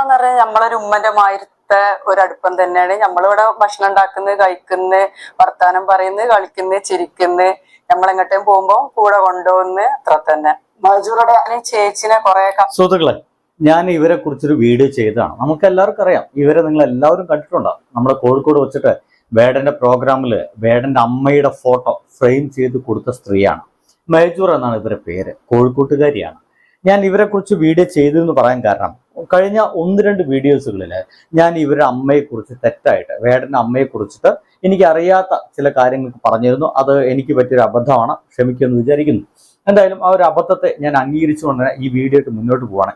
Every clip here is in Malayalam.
എന്ന് പറഞ്ഞാൽ നമ്മളൊരു ഉമ്മന്റെ മാതിരത്തെ ഒരു അടുപ്പം തന്നെയാണ്. നമ്മളിവിടെ ഭക്ഷണം ഉണ്ടാക്കുന്നത്, കഴിക്കുന്നത്, വർത്താനം പറയുന്നത്, കളിക്കുന്നത്, ചിരിക്കുന്നത്, നമ്മളെങ്ങോട്ടും പോകുമ്പോ കൂടെ കൊണ്ടുപോകുന്നത്, അത്ര തന്നെ. ചേച്ചിനെ കുറെ സുഹൃത്തുക്കളെ, ഞാൻ ഇവരെ കുറിച്ചൊരു വീഡിയോ ചെയ്തതാണ്. നമുക്ക് എല്ലാവർക്കും അറിയാം, ഇവരെ നിങ്ങൾ എല്ലാവരും കണ്ടിട്ടുണ്ടാവും. നമ്മുടെ കോഴിക്കോട് വെച്ചിട്ട് വേടന്റെ പ്രോഗ്രാമിൽ വേടന്റെ അമ്മയുടെ ഫോട്ടോ ഫ്രെയിം ചെയ്ത് കൊടുത്ത സ്ത്രീയാണ്. മേജൂർ എന്നാണ് ഇവരുടെ പേര്. കോഴിക്കോട്ടുകാരിയാണ്. ഞാൻ ഇവരെ കുറിച്ച് വീഡിയോ ചെയ്തു എന്ന് പറയാൻ കാരണം, കഴിഞ്ഞ 1-2 വീഡിയോസുകളിൽ ഞാൻ ഇവരുടെ അമ്മയെക്കുറിച്ച് തെറ്റായിട്ട്, വേടന്റെ അമ്മയെക്കുറിച്ചിട്ട് എനിക്ക് അറിയാത്ത ചില കാര്യങ്ങൾ പറഞ്ഞിരുന്നു. അത് എനിക്ക് പറ്റിയൊരു അബദ്ധമാണ്, ക്ഷമിക്കുമെന്ന് വിചാരിക്കുന്നു. എന്തായാലും ആ ഒരു അബദ്ധത്തെ ഞാൻ അംഗീകരിച്ചുകൊണ്ട് തന്നെ ഈ വീഡിയോ ആയിട്ട് മുന്നോട്ട് പോവാണ്.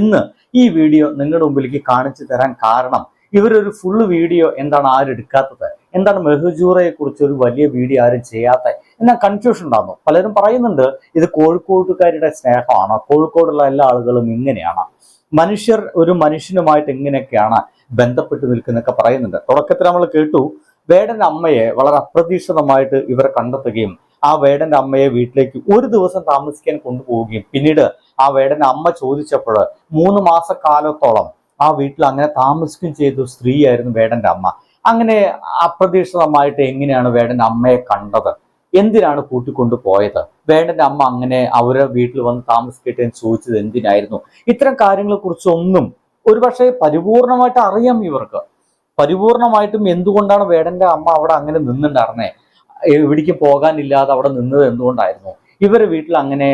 ഇന്ന് ഈ വീഡിയോ നിങ്ങളുടെ മുമ്പിലേക്ക് കാണിച്ചു തരാൻ കാരണം, ഇവരൊരു ഫുള്ള് വീഡിയോ എന്താണ് ആരും എടുക്കാത്തത്, എന്താണ് മെഹജൂറയെ കുറിച്ച് ഒരു വലിയ വീഡിയോ ആരും ചെയ്യാത്ത എന്നാൽ കൺഫ്യൂഷൻ ഉണ്ടാകുന്നു. പലരും പറയുന്നുണ്ട് ഇത് കോഴിക്കോട്ടുകാരുടെ സ്നേഹമാണ്, കോഴിക്കോടുള്ള എല്ലാ ആളുകളും ഇങ്ങനെയാണ്, മനുഷ്യർ ഒരു മനുഷ്യനുമായിട്ട് എങ്ങനെയൊക്കെയാണ് ബന്ധപ്പെട്ട് നിൽക്കുന്നൊക്കെ പറയുന്നുണ്ട്. തുടക്കത്തിൽ നമ്മൾ കേട്ടു, വേടന്റെ അമ്മയെ വളരെ അപ്രതീക്ഷിതമായിട്ട് ഇവർ കണ്ടെത്തുകയും ആ വേടന്റെ അമ്മയെ വീട്ടിലേക്ക് ഒരു ദിവസം താമസിക്കാൻ കൊണ്ടുപോവുകയും പിന്നീട് ആ വേടന്റെ അമ്മ ചോദിച്ചപ്പോൾ 3 മാസക്കാലത്തോളം ആ വീട്ടിൽ അങ്ങനെ താമസിക്കുകയും ചെയ്ത സ്ത്രീയായിരുന്നു വേടന്റെ അമ്മ. അങ്ങനെ അപ്രതീക്ഷിതമായിട്ട് എങ്ങനെയാണ് വേടന്റെ അമ്മയെ കണ്ടത്, എന്തിനാണ് കൂട്ടിക്കൊണ്ടു പോയത്, വേടന്റെ അമ്മ അങ്ങനെ അവരെ വീട്ടിൽ വന്ന് താമസിക്കട്ടെ എന്ന് ചോദിച്ചത് എന്തിനായിരുന്നു, ഇത്തരം കാര്യങ്ങളെ കുറിച്ചൊന്നും ഒരുപക്ഷെ പരിപൂർണമായിട്ട് അറിയാം ഇവർക്ക്. പരിപൂർണമായിട്ടും എന്തുകൊണ്ടാണ് വേടന്റെ അമ്മ അവിടെ അങ്ങനെ നിന്നുണ്ടായിരുന്നേ, എവിടേക്ക് പോകാനില്ലാതെ അവിടെ നിന്നത് എന്തുകൊണ്ടായിരുന്നു, ഇവരെ വീട്ടിൽ അങ്ങനെ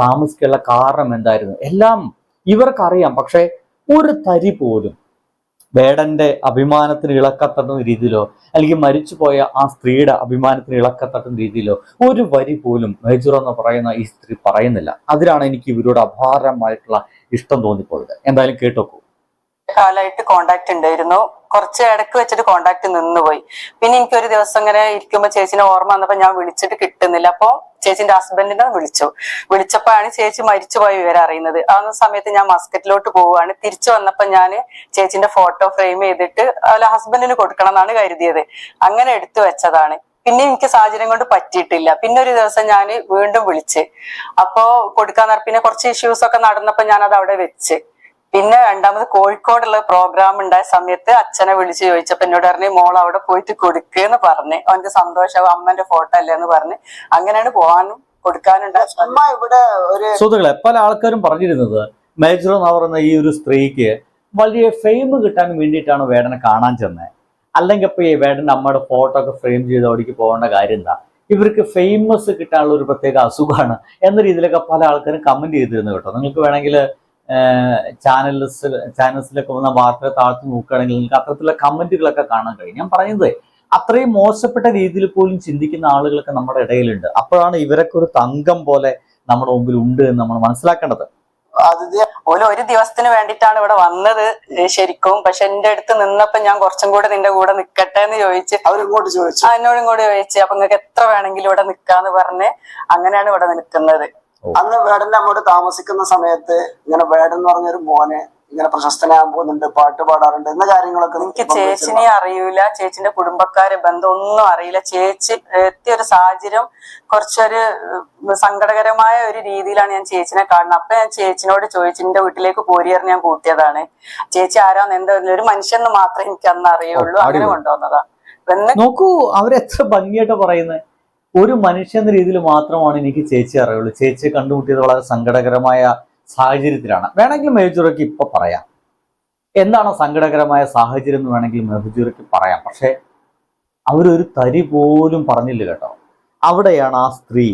താമസിക്കാനുള്ള കാരണം എന്തായിരുന്നു, എല്ലാം ഇവർക്കറിയാം. പക്ഷെ ഒരു തരി പോലും വേടന്റെ അഭിമാനത്തിന് ഇളക്കത്തട്ടുന്ന രീതിയിലോ അല്ലെങ്കിൽ മരിച്ചുപോയ ആ സ്ത്രീയുടെ അഭിമാനത്തിന് ഇളക്കത്തട്ടുന്ന രീതിയിലോ ഒരു വരി പോലും മേജർ എന്ന് പറയുന്ന ഈ സ്ത്രീ പറയുന്നില്ല. അതിലാണ് എനിക്ക് ഇവരോട് അപാരമായിട്ടുള്ള ഇഷ്ടം തോന്നിപ്പോയത്. എന്തായാലും കേട്ടോക്കൂ. കാലമായിട്ട് കോണ്ടാക്ട് ഉണ്ടായിരുന്നു. കുറച്ച് ഇടയ്ക്ക് വെച്ചിട്ട് കോണ്ടാക്ട് നിന്നുപോയി. പിന്നെ എനിക്ക് ഒരു ദിവസം ഇങ്ങനെ ഇരിക്കുമ്പോ ചേച്ചിനെ ഓർമ്മ വന്നപ്പോ ഞാൻ വിളിച്ചിട്ട് കിട്ടുന്നില്ല. അപ്പൊ ചേച്ചിന്റെ ഹസ്ബൻഡിനെ വിളിച്ചപ്പോഴാണ് ചേച്ചി മരിച്ചുപോയ വിവരം അറിയുന്നത്. ആ സമയത്ത് ഞാൻ മസ്കറ്റിലോട്ട് പോവുകയാണ്. തിരിച്ചു വന്നപ്പോ ഞാൻ ചേച്ചിന്റെ ഫോട്ടോ ഫ്രെയിം ചെയ്തിട്ട് അല്ല ഹസ്ബൻഡിന് കൊടുക്കണം എന്നാണ് കരുതിയത്. അങ്ങനെ എടുത്തു വെച്ചതാണ്. പിന്നെ എനിക്ക് സാഹചര്യം കൊണ്ട് പറ്റിയിട്ടില്ല. പിന്നെ ഒരു ദിവസം ഞാൻ വീണ്ടും വിളിച്ച് അപ്പോ കൊടുക്കാൻ പിന്നെ കുറച്ച് ഇഷ്യൂസ് ഒക്കെ നടന്നപ്പോ ഞാൻ അത് അവിടെ വെച്ച്. പിന്നെ രണ്ടാമത് കോഴിക്കോടുള്ള പ്രോഗ്രാം ഉണ്ടായ സമയത്ത് അച്ഛനെ വിളിച്ച് ചോദിച്ചപ്പോ എന്നോട് പറഞ്ഞു മോൾ അവിടെ പോയിട്ട് കൊടുക്കേന്ന് പറഞ്ഞ്, അവന്റെ സന്തോഷം അമ്മന്റെ ഫോട്ടോ അല്ലേ എന്ന് പറഞ്ഞ് അങ്ങനെയാണ് പോകാനും കൊടുക്കാനുണ്ടായ. സുഹൃത്തുക്കളെ, പല ആൾക്കാരും പറഞ്ഞിരുന്നത് മേജർ എന്ന് പറയുന്ന ഈ ഒരു സ്ത്രീക്ക് വലിയ ഫെയിം കിട്ടാൻ വേണ്ടിയിട്ടാണ് വേടനെ കാണാൻ ചെന്നത്, അല്ലെങ്കിൽ ഇപ്പൊ ഈ വേടന്റെ അമ്മയുടെ ഫോട്ടോ ഒക്കെ ഫ്രെയിം ചെയ്ത് അവിടേക്ക് പോകേണ്ട കാര്യം എന്താ, ഇവർക്ക് ഫേമസ് കിട്ടാനുള്ള ഒരു പ്രത്യേക അസുഖമാണ് എന്ന രീതിയിലൊക്കെ പല ആൾക്കാരും കമന്റ് ചെയ്തിരുന്നു കേട്ടോ. നിങ്ങൾക്ക് വേണമെങ്കിൽ ചാനൽസിലൊക്കെ വന്ന വാർത്ത താഴ്ത്തി നോക്കുകയാണെങ്കിൽ നിങ്ങൾക്ക് അത്തരത്തിലുള്ള കമന്റുകളൊക്കെ കാണാൻ കഴിയും. ഞാൻ പറയുന്നത് അത്രയും മോശപ്പെട്ട രീതിയിൽ പോലും ചിന്തിക്കുന്ന ആളുകളൊക്കെ നമ്മുടെ ഇടയിലുണ്ട്. അപ്പോഴാണ് ഇവരൊക്കെ ഒരു തങ്കം പോലെ നമ്മുടെ മുമ്പിൽ ഉണ്ട് എന്ന് നമ്മൾ മനസ്സിലാക്കേണ്ടത്. ഒരു ദിവസത്തിന് വേണ്ടിയിട്ടാണ് ഇവിടെ വന്നത് ശരിക്കും. പക്ഷെ എന്റെ അടുത്ത് നിന്നപ്പോ ഞാൻ കുറച്ചും കൂടെ നിന്റെ കൂടെ നിക്കട്ടെ എന്ന് ചോദിച്ചു. എന്നോടും കൂടെ ചോദിച്ചു. അപ്പൊ നിങ്ങൾക്ക് എത്ര വേണമെങ്കിലും ഇവിടെ നിക്കാന്ന് പറഞ്ഞ് അങ്ങനെയാണ് ഇവിടെ നിൽക്കുന്നത്. അന്ന് വേടന്റെ അമ്മയോട് താമസിക്കുന്ന സമയത്ത് ഇങ്ങനെ വേടൻ എന്ന് പറഞ്ഞൊരു മോനെ ഇങ്ങനെ പ്രശസ്തനാകാൻ പോകുന്നുണ്ട്, പാട്ട് പാടാറുണ്ട് എന്ന കാര്യങ്ങളൊക്കെ എനിക്ക് ചേച്ചിനെ അറിയൂല, ചേച്ചിന്റെ കുടുംബക്കാരെ ബന്ധം ഒന്നും അറിയില്ല. ചേച്ചി എത്തിയൊരു സാഹചര്യം കുറച്ചൊരു സങ്കടകരമായ ഒരു രീതിയിലാണ് ഞാൻ ചേച്ചിനെ കാണുന്നത്. അപ്പൊ ഞാൻ ചേച്ചിനോട് ചോദിച്ചു, എന്റെ വീട്ടിലേക്ക് പോരിയറിന് ഞാൻ കൂട്ടിയതാണ്, ചേച്ചി ആരാന്ന് എന്താ ഒരു മനുഷ്യന്ന് മാത്രമേ എനിക്ക് അന്ന് അറിയുള്ളൂ, അങ്ങനെ കൊണ്ടുവന്നതാ. നോക്കൂ അവരെത്ര ഭംഗിയായിട്ട് പറയുന്നത്. ഒരു മനുഷ്യ എന്ന രീതിയിൽ മാത്രമാണ് എനിക്ക് ചേച്ചി അറിയുള്ളൂ, ചേച്ചിയെ കണ്ടുമുട്ടിയത് വളരെ സങ്കടകരമായ സാഹചര്യത്തിലാണ്. വേണമെങ്കിൽ മേജൂറയ്ക്ക് ഇപ്പൊ പറയാം എന്താണ് സങ്കടകരമായ സാഹചര്യം എന്ന് വേണമെങ്കിൽ മേജൂറയ്ക്ക് പറയാം. പക്ഷെ അവരൊരു തരി പോലും പറഞ്ഞില്ല കേട്ടോ. അവിടെയാണ് ആ സ്ത്രീ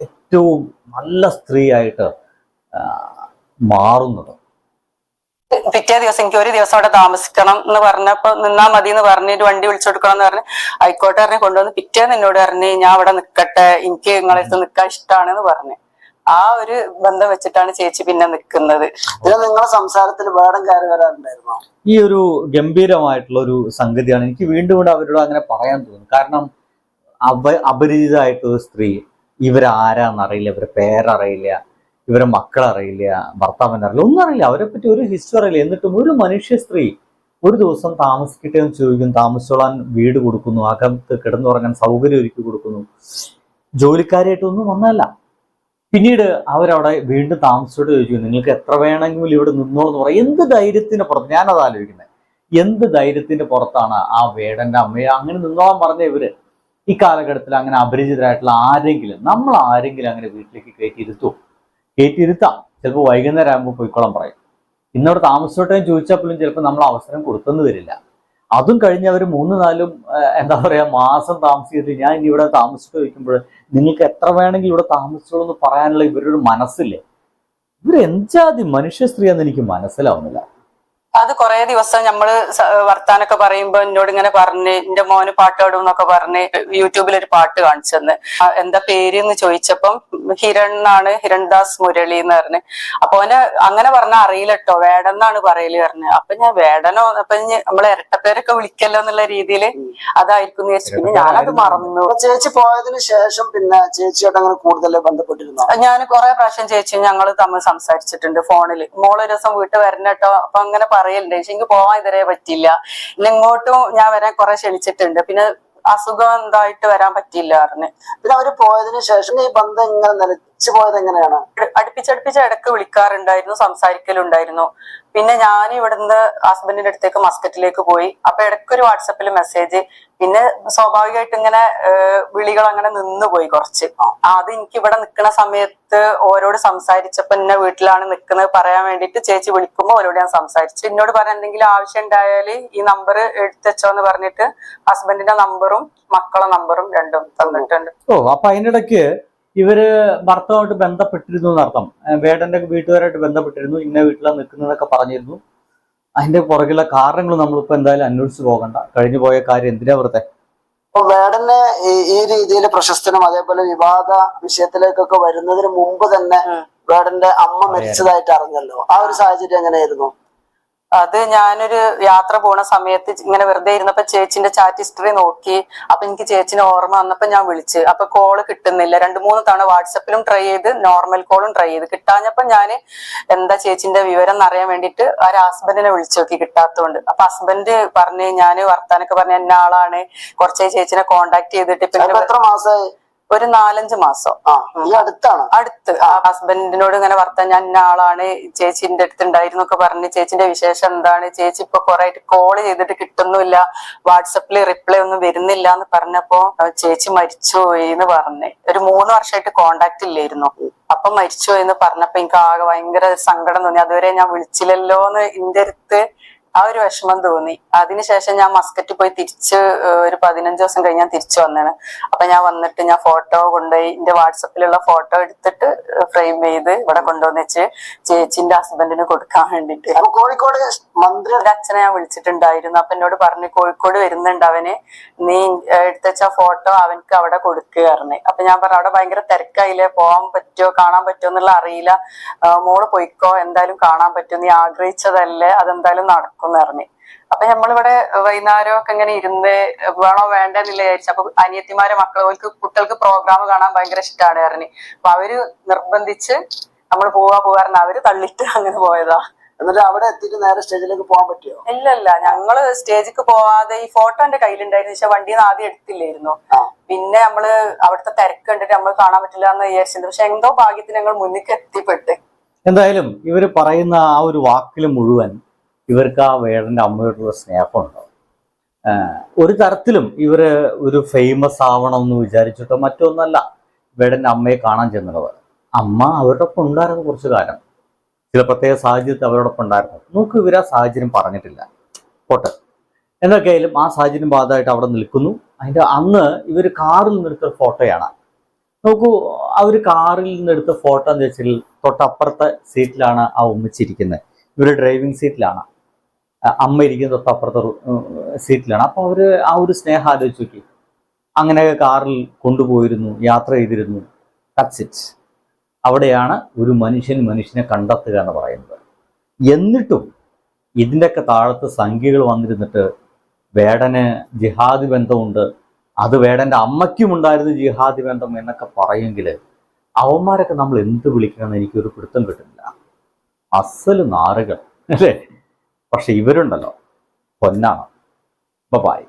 ഏറ്റവും നല്ല സ്ത്രീയായിട്ട് മാറുന്നത്. പിറ്റേ ദിവസം എനിക്ക് ഒരു ദിവസം അവിടെ താമസിക്കണം എന്ന് പറഞ്ഞപ്പോ നിന്നാ മതി എന്ന് പറഞ്ഞിട്ട് വണ്ടി വിളിച്ചു കൊടുക്കണം എന്ന് പറഞ്ഞ് ആയിക്കോട്ടെ പറഞ്ഞ് കൊണ്ടുവന്ന് പിറ്റേന്ന് എന്നോട് പറഞ്ഞ് ഞാൻ അവിടെ നിക്കട്ടെ, എനിക്ക് നിങ്ങളടുത്ത് നിൽക്കാൻ ഇഷ്ടമാണെന്ന് പറഞ്ഞ് ആ ഒരു ബന്ധം വെച്ചിട്ടാണ് ചേച്ചി പിന്നെ നിൽക്കുന്നത്. നിങ്ങളെ സംസാരത്തിൽ വേടം കയറി വരാറുണ്ടായിരുന്നോ? ഈ ഒരു ഗംഭീരമായിട്ടുള്ള ഒരു സംഗതിയാണ് എനിക്ക് വീണ്ടും വീണ്ടും അവരോട് അങ്ങനെ പറയാൻ തോന്നുന്നു. കാരണം അപരിചിതമായിട്ടൊരു സ്ത്രീ, ഇവരാരാന്നറിയില്ല, ഇവരെ പേരറിയില്ല, ഇവരെ മക്കളറിയില്ല, ഭർത്താവിനെ അറിയില്ല, ഒന്നും അറിയില്ല, അവരെ പറ്റി ഒരു ഹിസ്റ്ററി അറിയില്ല. എന്നിട്ടും ഒരു മനുഷ്യ സ്ത്രീ ഒരു ദിവസം താമസിക്കട്ടെ എന്ന് ചോദിക്കും, താമസിച്ചോളാൻ വീട് കൊടുക്കുന്നു, അകത്ത് കിടന്നുറങ്ങാൻ സൗകര്യം ഒരുക്കി കൊടുക്കുന്നു, ജോലിക്കാരായിട്ടൊന്നും വന്നല്ല. പിന്നീട് അവരവിടെ വീണ്ടും താമസിച്ചോട്ട് ചോദിച്ചു, നിങ്ങൾക്ക് എത്ര വേണമെങ്കിലും ഇവിടെ നിന്നോളൂ എന്ന് പറയും. എന്ത് ധൈര്യത്തിന്റെ പുറത്ത്, ഞാനത് ആലോചിക്കുന്നത്, എന്ത് ധൈര്യത്തിന്റെ പുറത്താണ് ആ വേടന്റെ അമ്മയെ അങ്ങനെ നിന്നോളാൻ പറഞ്ഞ ഇവര്? ഈ കാലഘട്ടത്തിൽ അങ്ങനെ അപരിചിതരായിട്ടുള്ള ആരെങ്കിലും, നമ്മൾ ആരെങ്കിലും അങ്ങനെ വീട്ടിലേക്ക് കയറ്റിയിരുത്താം. ചിലപ്പോൾ വൈകുന്നേരം ആകുമ്പോൾ പോയിക്കോളാൻ പറയും. ഇന്നവിടെ താമസിച്ചോട്ടെ ചോദിച്ചാൽ പോലും ചിലപ്പോൾ നമ്മൾ അവസരം കൊടുത്തെന്ന് വരില്ല. അതും കഴിഞ്ഞ് അവർ 3-4 എന്താ പറയാ മാസം താമസിച്ചിട്ട് ഞാൻ ഇനി ഇവിടെ താമസിച്ചു ചോദിക്കുമ്പോൾ നിങ്ങൾക്ക് എത്ര വേണമെങ്കിലും ഇവിടെ താമസിച്ചോളൂ എന്ന് പറയാനുള്ള ഇവരൊരു മനസ്സില്ലേ? ഇവർ എന്ജാതി മനുഷ്യ സ്ത്രീയാന്ന് എനിക്ക് മനസ്സിലാവുന്നില്ല. അത് കുറെ ദിവസം നമ്മള് വർത്താനൊക്കെ പറയുമ്പോ എന്നോട് ഇങ്ങനെ പറഞ്ഞ് എന്റെ മോന് പാട്ട് പാടും എന്നൊക്കെ പറഞ്ഞ് യൂട്യൂബിൽ ഒരു പാട്ട് കാണിച്ചെന്ന്. എന്താ പേര് എന്ന് ചോദിച്ചപ്പം ഹിരണ്ണാണ്, ഹിരൺദാസ് മുരളി എന്ന് പറഞ്ഞ്. അപ്പൊ അവന് അങ്ങനെ പറഞ്ഞാൽ അറിയില്ല കേട്ടോ, വേടന്നാണ് പറയല് പറഞ്ഞ്. അപ്പൊ ഞാൻ വേടനോ, അപ്പൊ നമ്മളെ ഇരട്ടപ്പേരൊക്കെ വിളിക്കല്ലോ എന്നുള്ള രീതിയിൽ അതായിരിക്കും വിചാരിച്ചു. പിന്നെ ഞാനത് മറന്നു. ചേച്ചി പോയതിനു ശേഷം പിന്നെ ചേച്ചിയോട് അങ്ങനെ കൂടുതൽ ബന്ധപ്പെട്ടിരുന്നു? ഞാൻ കുറെ പ്രാവശ്യം ചേച്ചി ഞങ്ങൾ തമ്മിൽ സംസാരിച്ചിട്ടുണ്ട് ഫോണിൽ. മോളൊരു ദിവസം വീട്ടിൽ വരണം കേട്ടോ, അപ്പൊ അങ്ങനെ പറയലുണ്ട്. പക്ഷെ എനിക്ക് പോവാൻ ഇതുവരെ പറ്റില്ല. പിന്നെ ഇങ്ങോട്ടും ഞാൻ വരാൻ കുറെ ക്ഷണിച്ചിട്ടുണ്ട്. പിന്നെ അസുഖം എന്തായിട്ട് വരാൻ പറ്റിയില്ല പറഞ്ഞ്. പിന്നെ അവര് പോയതിനു ശേഷം ഈ ബന്ധം ഇങ്ങനെ നിലച്ചു പോയത് എങ്ങനെയാണ്? അടുപ്പിച്ചടുപ്പിച്ച് ഇടക്ക് വിളിക്കാറുണ്ടായിരുന്നു, സംസാരിക്കലുണ്ടായിരുന്നു. പിന്നെ ഞാൻ ഇവിടുന്ന് ഹസ്ബൻഡിന്റെ അടുത്തേക്ക് മസ്കറ്റിലേക്ക് പോയി. അപ്പൊ ഇടയ്ക്കൊരു വാട്സപ്പിൽ മെസ്സേജ്. പിന്നെ സ്വാഭാവികമായിട്ട് ഇങ്ങനെ വിളികൾ അങ്ങനെ നിന്നുപോയി കുറച്ച്. അത് എനിക്ക് ഇവിടെ നിൽക്കുന്ന സമയത്ത് ഓരോട് സംസാരിച്ചപ്പോ എന്നെ വീട്ടിലാണ് നിൽക്കുന്നത് പറയാൻ വേണ്ടിയിട്ട് ചേച്ചി വിളിക്കുമ്പോൾ ഓരോട് ഞാൻ സംസാരിച്ചു. എന്നോട് പറഞ്ഞ എന്തെങ്കിലും ആവശ്യം ഉണ്ടായാല് ഈ നമ്പർ എടുത്തുവെച്ചോ എന്ന് പറഞ്ഞിട്ട് ഹസ്ബൻഡിന്റെ നമ്പറും മക്കളെ നമ്പറും രണ്ടും തന്നിട്ടുണ്ട്. അപ്പൊ അതിനിടയ്ക്ക് ഇവര് ഭർത്താവായിട്ട് ബന്ധപ്പെട്ടിരുന്നു എന്നർത്ഥം. വേടന്റെ വീട്ടുകാരായിട്ട് ബന്ധപ്പെട്ടിരുന്നു, ഇന്ന വീട്ടിലാണ് നിൽക്കുന്നതൊക്കെ പറഞ്ഞിരുന്നു. അതിന്റെ പുറകിലുള്ള കാരണങ്ങൾ നമ്മളിപ്പോ എന്തായാലും അന്വേഷിച്ചു പോകണ്ട. കഴിഞ്ഞു പോയ കാര്യം എന്തിനാ വെറുതെ. അപ്പൊ വേടന് ഈ രീതിയിൽ പ്രശസ്തനും അതേപോലെ വിവാദ വിഷയത്തിലേക്കൊക്കെ വരുന്നതിന് മുമ്പ് തന്നെ വേടന്റെ അമ്മ മരിച്ചതായിട്ട് അറിഞ്ഞല്ലോ. ആ ഒരു സാഹചര്യം എങ്ങനെയായിരുന്നു? അത് ഞാനൊരു യാത്ര പോണ സമയത്ത് ഇങ്ങനെ വെറുതെ ഇരുന്നപ്പോ ചേച്ചിന്റെ ചാറ്റ് ഹിസ്റ്ററി നോക്കി. അപ്പൊ എനിക്ക് ചേച്ചിനെ ഓർമ്മ വന്നപ്പോ ഞാൻ വിളിച്ച്. അപ്പൊ കോള് കിട്ടുന്നില്ല. 2-3 തവണ വാട്സപ്പിലും ട്രൈ ചെയ്ത് നോർമൽ കോളും ട്രൈ ചെയ്ത്. കിട്ടാഞ്ഞപ്പോ ഞാന് എന്താ ചേച്ചിന്റെ വിവരം എന്നറിയാൻ വേണ്ടിട്ട് ആ ഹസ്ബൻഡിനെ വിളിച്ചു നോക്കി, കിട്ടാത്തതുകൊണ്ട്. അപ്പൊ ഹസ്ബൻഡ് പറഞ്ഞ് ഞാൻ വർത്താനൊക്കെ പറഞ്ഞ എന്ന ആളാണ്, കുറച്ചേ ചേച്ചിനെ കോണ്ടാക്ട് ചെയ്തിട്ട്. പിന്നെ എത്ര മാസമായി? ഒരു 4-5 മാസം. ഈ അടുത്താണ്. അടുത്ത് ഹസ്ബൻഡിനോട് ഇങ്ങനെ വർത്താൻ ഞാൻ ഇന്ന ആളാണ്, ചേച്ചിന്റെ അടുത്ത് ഉണ്ടായിരുന്നു ഒക്കെ പറഞ്ഞ് ചേച്ചിന്റെ വിശേഷം എന്താണ്, ചേച്ചി ഇപ്പൊ കുറെ ആയിട്ട് കോള് ചെയ്തിട്ട് കിട്ടുന്നില്ല, വാട്സപ്പില് റിപ്ലൈ ഒന്നും വരുന്നില്ല എന്ന് പറഞ്ഞപ്പോ ചേച്ചി മരിച്ചുപോയി എന്ന് പറഞ്ഞ്. ഒരു 3 വർഷമായിട്ട് കോണ്ടാക്ട് ഇല്ലായിരുന്നു. അപ്പൊ മരിച്ചുപോയി എന്ന് പറഞ്ഞപ്പോ എനിക്ക് ആകെ ഭയങ്കര സങ്കടം തോന്നി. അതുവരെ ഞാൻ വിളിച്ചില്ലല്ലോ എന്ന് എന്റെ അടുത്ത് ആ ഒരു വിഷമം തോന്നി. അതിനുശേഷം ഞാൻ മസ്കറ്റ് പോയി തിരിച്ച് ഒരു 15 ദിവസം കഴിഞ്ഞ് ഞാൻ തിരിച്ചു വന്നാണ്. അപ്പൊ ഞാൻ വന്നിട്ട് ഞാൻ ഫോട്ടോ കൊണ്ടുപോയി എന്റെ വാട്സപ്പിലുള്ള ഫോട്ടോ എടുത്തിട്ട് ഫ്രെയിം ചെയ്ത് ഇവിടെ കൊണ്ടുവന്ന് വെച്ച് ചേച്ചിന്റെ ഹസ്ബൻഡിന് കൊടുക്കാൻ വേണ്ടിട്ട്. കോഴിക്കോട് മന്ത്രിയുടെ അച്ഛനെ ഞാൻ വിളിച്ചിട്ടുണ്ടായിരുന്നു. അപ്പൊ എന്നോട് പറഞ്ഞു കോഴിക്കോട് വരുന്നുണ്ട് അവന്, നീ എടുത്തുവെച്ച ഫോട്ടോ അവനക്ക് അവിടെ കൊടുക്കുക പറഞ്ഞ്. അപ്പൊ ഞാൻ പറഞ്ഞു അവിടെ ഭയങ്കര തിരക്കായില്ലേ, പോകാൻ പറ്റുമോ കാണാൻ പറ്റുമോ എന്നുള്ള അറിയില്ല, മോള് പോയിക്കോ, എന്തായാലും കാണാൻ പറ്റും, നീ ആഗ്രഹിച്ചതല്ലേ, അതെന്തായാലും നടക്കും എന്ന് പറഞ്ഞു. അപ്പൊ നമ്മളിവിടെ വൈകുന്നേരം ഒക്കെ ഇങ്ങനെ ഇരുന്ന് വേണോ വേണ്ടെന്നില്ല വിചാരിച്ചു. അപ്പൊ അനിയത്തിമാരെ മക്കൾക്ക് കുട്ടികൾക്ക് പ്രോഗ്രാം കാണാൻ ഭയങ്കര ഇഷ്ടമാണ് പറഞ്ഞു. അപ്പൊ അവര് നിർബന്ധിച്ച് നമ്മൾ പോവാറുണ്ട്, അവര് തള്ളിട്ട് അങ്ങനെ പോയതാ. എന്നിട്ട് അവിടെ എത്തിയിട്ട് നേരെ സ്റ്റേജിലേക്ക് പോകാൻ പറ്റുമോ? ഇല്ലല്ല, ഞങ്ങള് സ്റ്റേജിക്ക് പോവാതെ ഈ ഫോട്ടോ എന്റെ കയ്യിലുണ്ടായിരുന്നു. പക്ഷെ വണ്ടിയിൽ നിന്ന് ആദ്യം എടുത്തില്ലായിരുന്നു. പിന്നെ നമ്മള് അവിടുത്തെ തിരക്ക് കണ്ടിട്ട് നമ്മൾ കാണാൻ പറ്റില്ല എന്ന് വിചാരിച്ചിട്ടുണ്ട്. പക്ഷെ എന്തോ ഭാഗ്യത്തിന് ഞങ്ങൾ മുന്നിലേക്ക് എത്തിപ്പെട്ട്. എന്തായാലും ഇവര് പറയുന്ന ആ ഒരു വാക്കിൽ മുഴുവൻ ഇവർക്ക് ആ വേടന്റെ അമ്മയോടുള്ള സ്നേഹമുണ്ടോ? ഒരു തരത്തിലും ഇവര് ഒരു ഫേമസ് ആവണമെന്ന് വിചാരിച്ചിട്ടോ മറ്റൊന്നല്ല വേടന്റെ അമ്മയെ കാണാൻ ചെന്നത്. അമ്മ അവരോടൊപ്പം ഉണ്ടായിരുന്നു കുറച്ചു കാലം, ചില പ്രത്യേക സാഹചര്യത്തിൽ അവരോടൊപ്പം ഉണ്ടായിരുന്നു. നമുക്ക് ഇവർ ആ സാഹചര്യം പറഞ്ഞിട്ടില്ല, പോട്ടെ. എന്തൊക്കെയായാലും ആ സാഹചര്യം ബാധമായിട്ട് അവിടെ നിൽക്കുന്നു. അതിന്റെ അന്ന് ഇവർ കാറിൽ നിന്നെടുത്ത ഫോട്ടോയാണ്. നോക്കൂ, അവർ കാറിൽ നിന്നെടുത്ത ഫോട്ടോ എന്ന് വെച്ചാൽ തൊട്ടപ്പുറത്തെ സീറ്റിലാണ് ആ ഉമ്മച്ചിരിക്കുന്നത്. ഇവർ ഡ്രൈവിംഗ് സീറ്റിലാണ്, അമ്മ ഇരിക്കുന്ന തൊട്ടപ്പുറത്തെ സീറ്റിലാണ്. അപ്പോൾ അവർ ആ ഒരു സ്നേഹം ആലോചിച്ച് നോക്കി. അങ്ങനെ കാറിൽ കൊണ്ടുപോയിരുന്നു, യാത്ര ചെയ്തിരുന്നു. That's it. അവിടെയാണ് ഒരു മനുഷ്യനെ കണ്ടെത്തുക എന്ന് പറയുന്നത്. എന്നിട്ടും ഇതിൻ്റെയൊക്കെ താഴത്ത് സംഖ്യകൾ വന്നിരുന്നിട്ട് വേടന് ജിഹാദി ബന്ധമുണ്ട്, അത് വേടൻ്റെ അമ്മയ്ക്കും ഉണ്ടായിരുന്നു ജിഹാദി ബന്ധം എന്നൊക്കെ പറയുമെങ്കിൽ അവന്മാരൊക്കെ നമ്മൾ എന്ത് വിളിക്കണമെന്ന് എനിക്കൊരു പിടുത്തം കിട്ടുന്നില്ല. അസല് നാറുകൾ അല്ലേ? പക്ഷെ ഇവരുണ്ടല്ലോ പൊന്നാണ്. ബൈ.